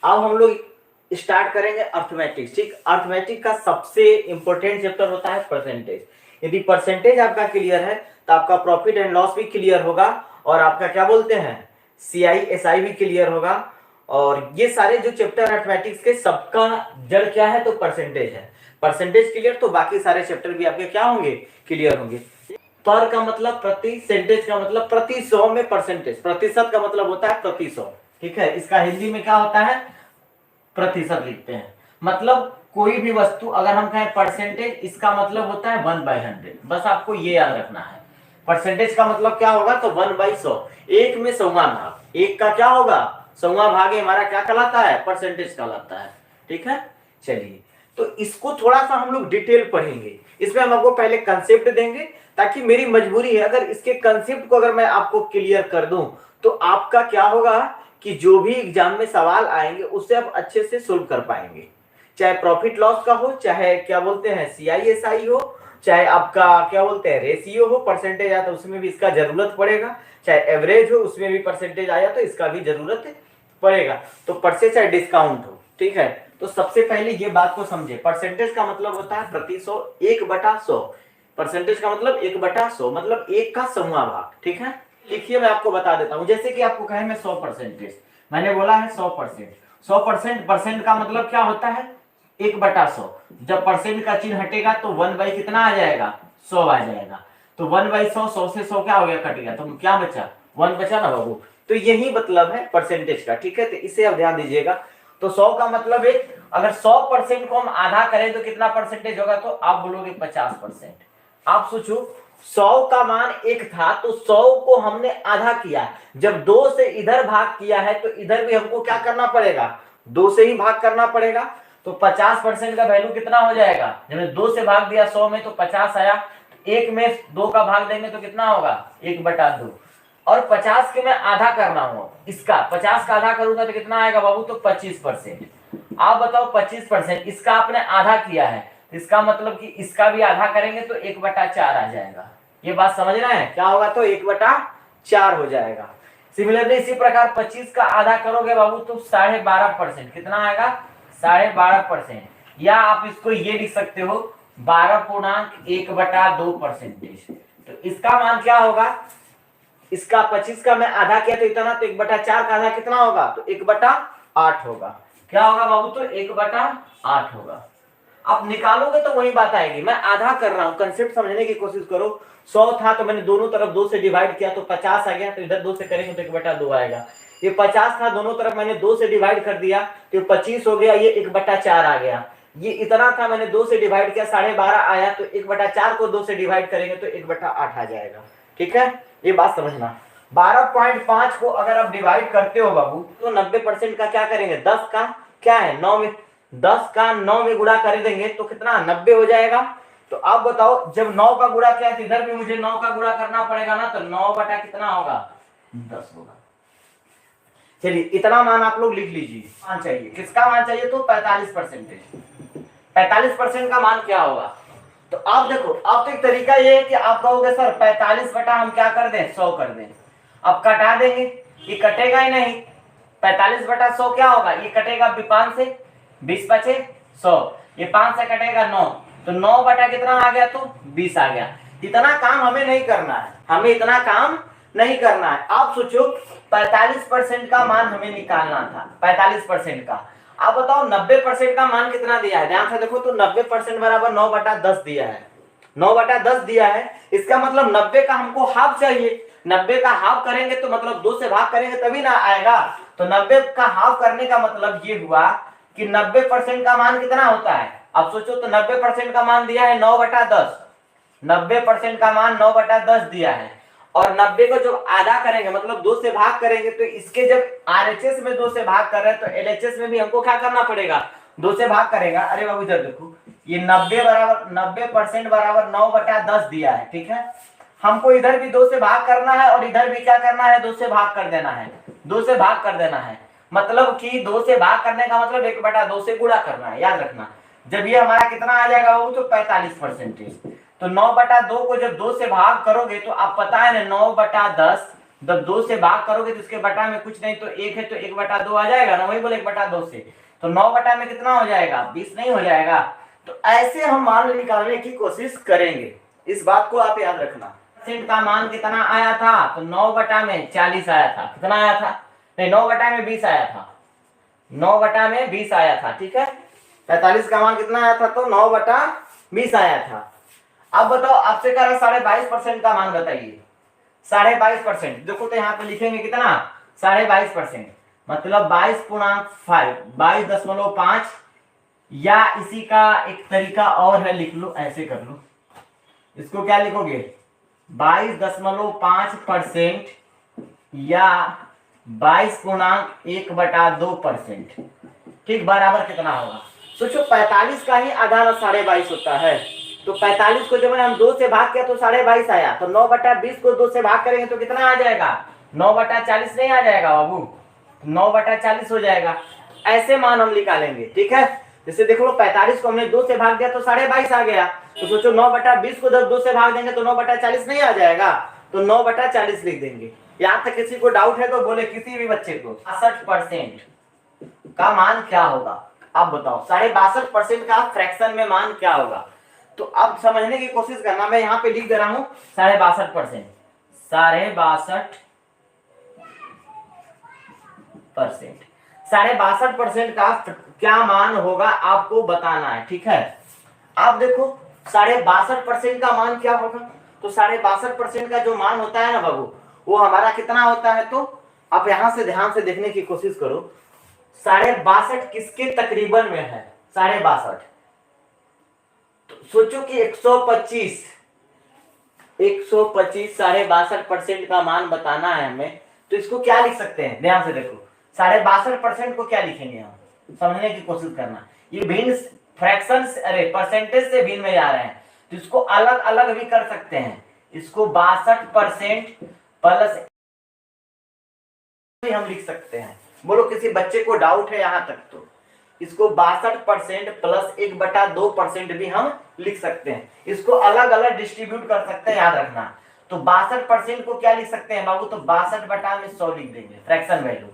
अब हम लोग स्टार्ट करेंगे अर्थमेटिक्स। ठीक, अर्थमेटिक का सबसे इंपॉर्टेंट चैप्टर होता है परसेंटेज। यदि परसेंटेज आपका क्लियर है तो आपका प्रॉफिट एंड लॉस भी क्लियर होगा और आपका क्या बोलते हैं CI SI भी क्लियर होगा। और ये सारे जो चैप्टर अर्थमेटिक्स के सबका जड़ क्या है तो परसेंटेज है। परसेंटेज क्लियर तो बाकी सारे चैप्टर भी आपके क्या होंगे क्लियर होंगे। पर का मतलब प्रति, सेंटेज का मतलब प्रति 100 में परसेंटेज, प्रतिशत का मतलब होता है प्रति 100। ठीक है, इसका हिंदी में क्या होता है प्रतिशत लिखते हैं। मतलब कोई भी वस्तु अगर हम कहें परसेंटेज, इसका मतलब होता है 1/100। बस आपको ये याद रखना है। परसेंटेज का मतलब क्या होगा तो 1/100, एक में 100वां भाग। एक का क्या होगा 100वां भाग, हमारा क्या कहलाता है परसेंटेज कहलाता है। ठीक है, चलिए तो इसको थोड़ा सा हम लोग डिटेल पढ़ेंगे। इसमें हम आपको पहले कंसेप्ट देंगे, ताकि मेरी मजबूरी है अगर इसके कंसेप्ट को अगर मैं आपको क्लियर कर दूं तो आपका क्या होगा कि जो भी एग्जाम में सवाल आएंगे उससे आप अच्छे से सोल्व कर पाएंगे। चाहे प्रॉफिट लॉस का हो, चाहे क्या बोलते हैं CI SI हो, चाहे आपका क्या बोलते हैं रेशियो हो, परसेंटेज आया तो उसमें भी इसका जरूरत पड़ेगा, चाहे एवरेज हो उसमें भी परसेंटेज आया तो इसका भी जरूरत पड़ेगा, तो परसेंटेज चाहे डिस्काउंट हो। ठीक है, तो सबसे पहले ये बात को समझे, परसेंटेज का मतलब होता है प्रति 100, 1/100। परसेंटेज का मतलब 1/100 मतलब एक का 100वां भाग। ठीक है, देखिए मैं आपको बता देता हूं, जैसे कि आपको कहे मैं 100%, मैंने बोला है 100%। 100% परसेंट का मतलब क्या होता है 1/100। जब परसेंट का चिन्ह हटेगा तो 1 कितना आ जाएगा 100 आ जाएगा। तो 1/100, 100 से 100 क्या हो गया कट गया, तो क्या बचा 1 बचा ना बाबू। तो यही मतलब है परसेंटेज का। ठीक है, तो इसे आप ध्यान दीजिएगा। तो 100 का मतलब एक, अगर 100% को हम आधा करें तो कितना परसेंटेज होगा, तो आप बोलोगे 50%। आप सोचो 100 का मान एक था तो 100 को हमने आधा किया, जब 2 से इधर भाग किया है तो इधर भी हमको क्या करना पड़ेगा 2 से ही भाग करना पड़ेगा। तो 50% का वैल्यू कितना हो जाएगा, जब 2 से भाग दिया 100 में तो 50 आया। एक में 2 का भाग देंगे तो कितना होगा 1/2। और 50 के मैं आधा करना हूं, इसका 50 का आधा करूंगा तो कितना आएगा बाबू, तो 25%। आप बताओ 25%, इसका आपने आधा किया है, इसका मतलब कि इसका भी आधा करेंगे तो 1/4 आ जाएगा। ये बात समझ रहे हैं, क्या होगा तो 1/4 हो जाएगा। सिमिलरली इसी प्रकार 25 का आधा करोगे बाबू तो 12.5%, कितना आएगा 12.5%। या आप इसको ये लिख सकते हो 12.1/2%। तो इसका मान क्या होगा, इसका 25 का मैं आधा किया तो इतना, तो 1/4 का आधा कितना होगा तो 1/8 होगा। क्या होगा बाबू, तो 1/8 होगा। आप निकालोगे तो वही बात आएगी। मैं आधा कर रहा हूं, कंसेप्ट समझने की कोशिश करो। 100 था तो मैंने दोनों तरफ 2 से डिवाइड किया तो 50 आ गया, तो इधर 2 से करेंगे तो 1/2 आएगा। ये 50 था, दोनों तरफ मैंने 2 से डिवाइड कर दिया तो 25 हो गया, ये 1/4 आ गया। ये इतना था, मैंने 2 से डिवाइड किया 12.5 आया, तो 1/4 को 2 से डिवाइड करेंगे तो 1/8 आ जाएगा। ठीक है, ये बात समझना। 12.5 को अगर आप डिवाइड करते हो बाबू तो 90% का क्या करेंगे, 10 का क्या है 9 में, 10 का 9 में गुणा कर देंगे तो कितना 90 हो जाएगा। तो आप बताओ जब 9 का गुणा किया तो इधर भी मुझे 9 का गुणा करना पड़ेगा ना, तो 9 बटा कितना होगा 10 होगा। चलिए इतना मान आप लोग लिख लीजिए। मान चाहिए, किसका मान चाहिए, तो 45%। 45% का मान क्या होगा, तो आप देखो, अब तो एक तरीका ये है कि आप कहोगे सर 45 बटा हम क्या कर दें 100 कर दें। अब कटा देंगे, ये कटेगा ही नहीं। 45/100 क्या होगा, ये कटेगा 5 से, 20 बचे 100, ये 5 से कटेगा 9, तो 9 बटा कितना आ गया, तो 20 आ गया। इतना काम हमें नहीं करना है, हमें इतना काम नहीं करना है। आप सोचो 45% का मान हमें निकालना था, 45% का। आप बताओ 90% का मान कितना दिया है, ध्यान से देखो तो 90% बराबर 9/10 दिया है। 9/10 दिया है, इसका मतलब 90 का हमको हाफ चाहिए। 90 का हाफ करेंगे तो मतलब 2 से भाग करेंगे तभी ना आएगा। तो 90 का हाफ करने का मतलब ये हुआ कि 90% का मान कितना होता है। अब सोचो तो 90% का मान दिया है 9/10, 90% का मान 9/10 दिया है, और 90 को जब आधा करेंगे मतलब 2 से भाग करेंगे, तो इसके जब RHS में 2 से भाग कर रहे हैं तो LHS में भी हमको क्या करना पड़ेगा 2 से भाग करेगा। अरे बाबू इधर देखो, ये 90% बराबर 9/10 दिया है। ठीक है, हमको इधर भी 2 से भाग करना है और इधर भी क्या करना है 2 से भाग कर देना है, 2 से भाग कर देना है। मतलब कि 2 से भाग करने का मतलब 1/2 से गुणा करना है, याद रखना। जब ये हमारा कितना आ जाएगा बाबू, तो 45%। तो 9/2 को जब 2 से भाग करोगे तो आप पता है ना 9/10 जब 2 से भाग करोगे तो इसके बटा में कुछ नहीं तो 1 है तो 1/2 आ जाएगा ना, वही बोले 1/2 से, तो 9 बटा में कितना हो जाएगा, 20 नहीं हो जाएगा। तो ऐसे हम मान निकालने की कोशिश करेंगे, इस बात को आप याद रखना। परसेंट का मान कितना आया था, तो 9 बटा में 40 आया था, कितना आया था, नहीं 9 बटा में 20 आया था, 9 बटा में 20 आया था, ठीक है। 45 का मान कितना आया था, तो 9 बटा 20 आया था। अब बताओ आपसे कह रहा 22.5% का मान बताइए, 22.5%, देखो तो यहाँ पे लिखेंगे कितना, 22.5%, मतलब 22.5, 22.5, या इसी का एक तरीका और है, लिख लो ऐसे कर लो, इसको क्या लिखोगे 22.5% या 22.1/2%, ठीक, बराबर कितना होगा, सोचो 45 का ही आधा 22.5 होता है, तो 45 को जब हम 2 से भाग किया तो 22.5 आया, तो 9/20 को 2 से भाग करेंगे तो कितना आ जाएगा, 9/40 नहीं आ जाएगा बाबू, 9/40 हो जाएगा। ऐसे मान हम निकालेंगे, ठीक है। जैसे देख लो 45 को हमने 2 से भाग दिया तो 22.5 आ गया, तो सोचो 9/20 को जब 2 से भाग देंगे तो 9/40 नहीं आ जाएगा, तो 9/40 लिख देंगे। यहाँ तक किसी को डाउट है तो बोले, किसी भी बच्चे को 62% का मान क्या होगा, अब बताओ 62.5% का फ्रैक्शन में मान क्या होगा। तो अब समझने की कोशिश करना, मैं यहाँ पे लिख दे रहा हूं 62.5%, 62.5% का क्या मान होगा आपको बताना है, ठीक है। आप देखो 62.5% का मान क्या होगा, तो 62.5% का जो मान होता है ना बाबू, वो हमारा कितना होता है, तो आप यहां से ध्यान से देखने की कोशिश करो, 62.5 किसके तकरीबन में है, 62.5, तो सोचो कि 125 62.5% का मान बताना है हमें, तो इसको क्या लिख सकते हैं, ध्यान से देखो 62.5% को क्या लिखेंगे हम, समझने की कोशिश करना, ये भिन्न फ्रैक्शन, अरे परसेंटेज से भिन्न में जा रहे हैं, तो इसको अलग अलग भी कर सकते हैं, इसको 62% प्लस हम लिख सकते हैं। बोलो किसी बच्चे को डाउट है यहां तक, तो इसको 62% प्लस 1/2% भी हम लिख सकते हैं, इसको अलग अलग डिस्ट्रीब्यूट कर सकते हैं, याद रखना। तो 62% को क्या लिख सकते हैं बाबू, तो 62/100 लिख देंगे फ्रैक्शन वैल्यू,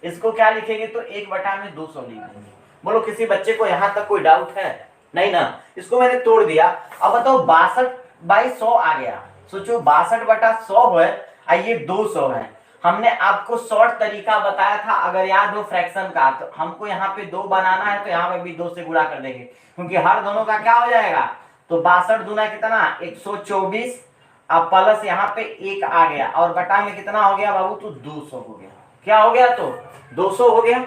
इसको क्या लिखेंगे, तो 1/200 लिख देंगे। बोलो किसी बच्चे को यहां तक कोई डाउट है, नहीं ना, इसको मैंने तोड़ दिया। अब बताओ 62/100 आ गया, सोचो 62/100 है, ये 200 है, हमने आपको शॉर्ट तरीका बताया था अगर याद हो फ्रैक्शन का, तो हमको यहाँ पे 2 बनाना है तो यहाँ पे भी 2 से गुणा कर देंगे, क्योंकि हर दोनों का क्या हो जाएगा, तो 62 दूना कितना 124, अब प्लस यहाँ पे 1 आ गया, और बटा में कितना हो गया बाबू, तो 200 हो गया, क्या हो गया, तो 200 हो गया।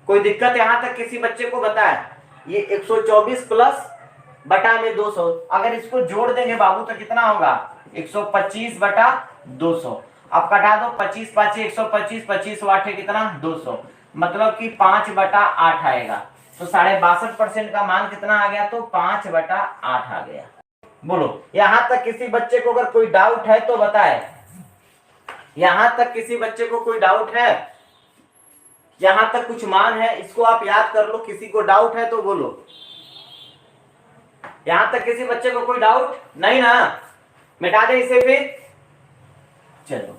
कोई दिक्कत यहाँ तक किसी बच्चे को बताए, ये 124 प्लस बटा में 200, अगर इसको जोड़ देंगे बाबू तो कितना होगा, 125/200, अब कटा दो, 25 5 125, 25 8 कितना 200, मतलब कि 5/8 आएगा, तो 62.5% का मान कितना आ गया, तो 5/8 आ गया। बोलो यहां तक किसी बच्चे को अगर कोई डाउट है तो बताए, यहां तक किसी बच्चे को कोई डाउट है, यहां तक कुछ मान है इसको आप याद कर लो, किसी को डाउट है तो बोलो, यहां तक किसी बच्चे को कोई डाउट नहीं ना, मिटा दे इसे फिर। चलो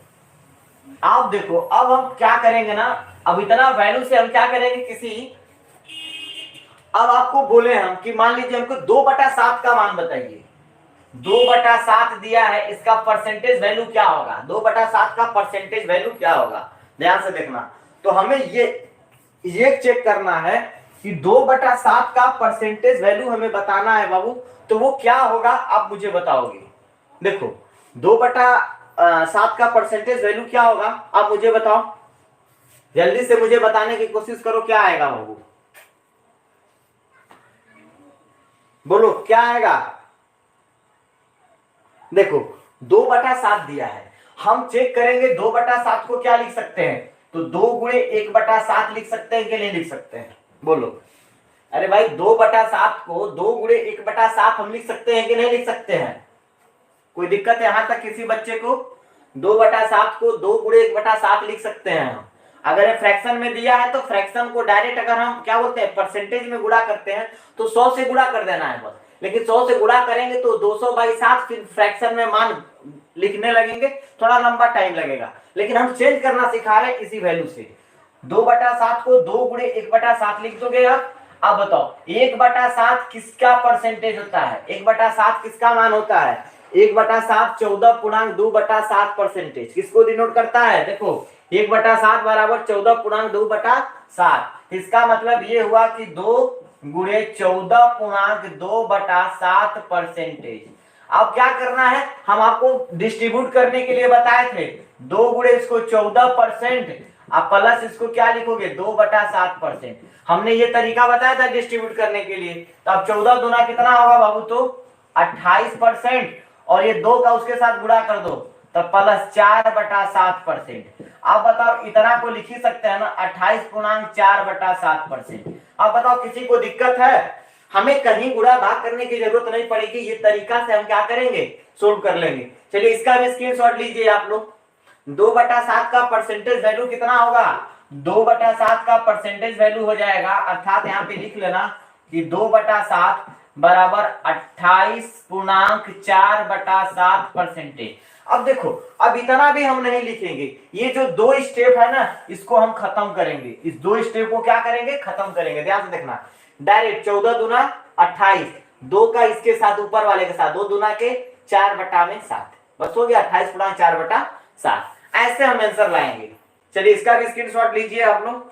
आप देखो, अब हम क्या करेंगे ना, अब इतना वैल्यू से हम क्या करेंगे, किसी अब आपको बोले हम कि मान लीजिए हमको 2/7 का मान बताइए, 2/7 दिया है, इसका परसेंटेज वैल्यू क्या होगा, 2/7 का परसेंटेज वैल्यू क्या होगा, ध्यान से देखना। तो हमें ये चेक करना है कि 2/7 का परसेंटेज वैल्यू हमें बताना है बाबू, तो वो क्या होगा आप मुझे बताओगे। देखो 2/7 का परसेंटेज वैल्यू क्या होगा आप मुझे बताओ, जल्दी से मुझे बताने की कोशिश करो, क्या आएगा बाबू, बोलो क्या आएगा। देखो 2/7 दिया है, हम चेक करेंगे 2/7 को क्या लिख सकते हैं, तो 2 गुणे 1/7 लिख सकते हैं कि नहीं लिख सकते हैं, बोलो। अरे भाई 2/7 को 2 गुणे 1/7 हम लिख सकते हैं कि नहीं लिख सकते हैं, कोई दिक्कत है यहां तक किसी बच्चे को, 2/7 को 2 गुणे 1/7 लिख सकते हैं हम। अगर फ्रैक्शन में दिया है तो फ्रैक्शन को डायरेक्ट अगर हम क्या बोलते हैं परसेंटेज में गुणा करते हैं तो 100 से गुणा कर देना है बस, लेकिन 100 से गुणा करेंगे तो 200/7 फिर फ्रैक्शन में मान लिखने लगेंगे, थोड़ा लंबा टाइम लगेगा, लेकिन हम चेंज करना सिखा रहे हैं इसी वैल्यू से। 2/7 को 2 गुणे 1/7 लिख दोगे आप। अब बताओ 1/7 किसका परसेंटेज होता है? 1/7 किसका मान होता है? 1/7 14.2/7 परसेंटेज। किसको डिनोट करता है? देखो 1/7 बराबर 14.2/7। इसका मतलब ये हुआ कि 2 गुणे 14.2/7 परसेंटेज। अब क्या करना है, हम आपको डिस्ट्रीब्यूट करने के लिए बताए थे। 2 गुणे इसको 14%, आप प्लस इसको क्या लिखोगे 2/7%। हमने ये तरीका बताया था डिस्ट्रीब्यूट करने के लिए। तो अब 14 दूना कितना होगा बाबू? तो 28%, और ये 2 का उसके साथ गुणा कर दो तो प्लस 4/7%। आप बताओ इतना को लिख ही सकते हैं ना, 28.4/7%। अब बताओ किसी को दिक्कत है? हमें कहीं गुणा भाग करने की जरूरत नहीं पड़ेगी, ये तरीका से हम क्या करेंगे, सोल्व कर लेंगे। चलिए इसका भी स्क्रीनशॉट लीजिए आप लोग। 2/7 का परसेंटेज वैल्यू कितना होगा? 2/7 का परसेंटेज वैल्यू हो जाएगा, अर्थात यहाँ पे लिख लेना कि 2/7 बराबर 28.4/7 परसेंटेज। अब देखो, अब इतना भी हम नहीं लिखेंगे, ये जो 2 स्टेप है ना इसको हम खत्म करेंगे। इस 2 स्टेप को क्या करेंगे, खत्म करेंगे। ध्यान से देखना, डायरेक्ट 14 दूना 28, 2 का इसके साथ ऊपर वाले के साथ 2 दूना के 4/7, बस हो गया 28.4/7। ऐसे हम आंसर लाएंगे। चलिए इसका भी स्क्रीनशॉट लीजिए आप लोग।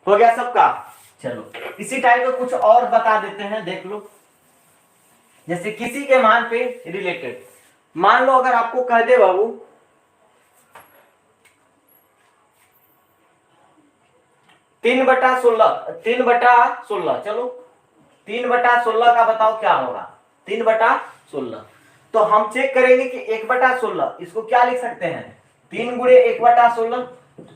हो गया सबका? चलो इसी टाइप का कुछ और बता देते हैं, देख लो। जैसे किसी के मान पे रिलेटेड, मान लो अगर आपको कह दे बाबू 3/16, चलो 3/16 का बताओ क्या होगा? 3/16 तो हम चेक करेंगे कि 1/16 इसको क्या लिख सकते हैं? 3 गुणे 1/16।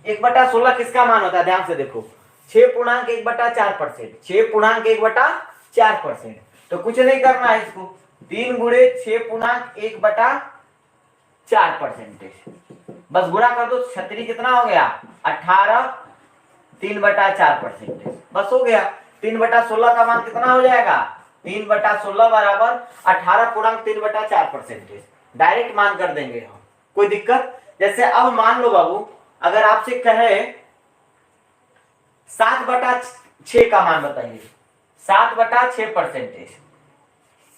1/16 किसका मान होता है? ध्यान से देखो 6.1/4%, 6.1/4%। तो कुछ नहीं करना है इसको, 3 गुणे 6.1/4%, बस गुणा कर दो। 36 कितना हो गया? 18 3/4%, बस हो गया। 3/16 का मान कितना हो जाएगा? 3/16 बराबर 18.3/4%। डायरेक्ट मान कर देंगे हम, कोई दिक्कत? जैसे अब मान लो बाबू अगर आपसे कहे 7/6 का मान बताइए, 7/6 परसेंटेज।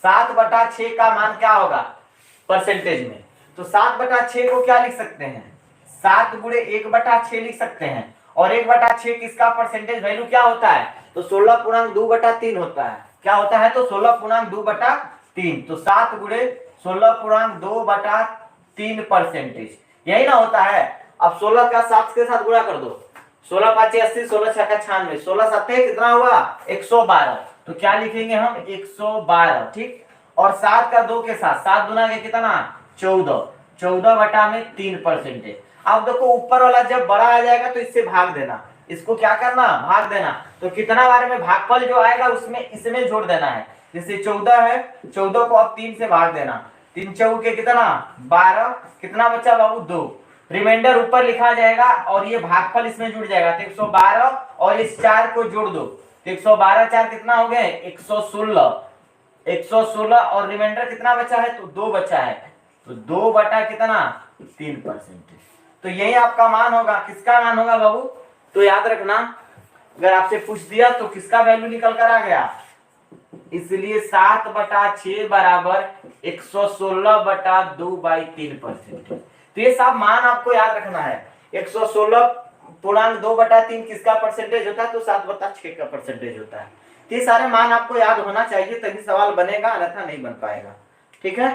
7/6 का मान क्या होगा परसेंटेज में? तो 7/6 को क्या लिख सकते हैं? 7 गुणे 1/6 लिख सकते हैं। और 1/6 किसका परसेंटेज वैल्यू क्या होता है? तो 16.2/3 होता है। क्या होता है? तो 16.2/3। तो 7 गुणे 16.2/3 परसेंटेज, यही ना होता है। अब 16 का 7 के साथ गुणा कर दो, 16 5 80, 16 6 96, 16 7 कितना हुआ? 112। तो क्या लिखेंगे हम? 112, ठीक। और 7 का 2 के साथ 7 गुना के कितना? 14, 14/3 परसेंटेज। अब देखो ऊपर वाला जब बड़ा आ जाएगा तो इससे भाग देना, इसको क्या करना? भाग देना। तो कितना बार में भागफल जो आएगा उसमें इसमें जोड़ देना है। जैसे 14 है, 14 को अब 3 से भाग देना, 3 चौके कितना? 12, कितना बचा बाबू? 2। रिमाइंडर ऊपर लिखा जाएगा और ये भागफल इसमें जुड़ जाएगा। तो 112 और इस 4 को जोड़ दो तो 112 4 कितना हो गए? 116। 116 और रिमाइंडर कितना बचा है? तो 2 बचा है। तो 2/3 परसेंटेज। तो यही आपका मान होगा। किसका मान होगा बाबू? तो याद रखना, अगर आपसे पूछ दिया तो किसका वैल्यू निकल कर आ गया, इसलिए 7/6 बराबर 116/2/3 परसेंटेज। तो ये सब मान आपको याद रखना है। 116.2/3 किसका परसेंटेज होता है? तो 7/6 का परसेंटेज होता है। ये सारे मान आपको याद होना चाहिए, तभी सवाल बनेगा, अन्यथा नहीं बन पाएगा। ठीक है।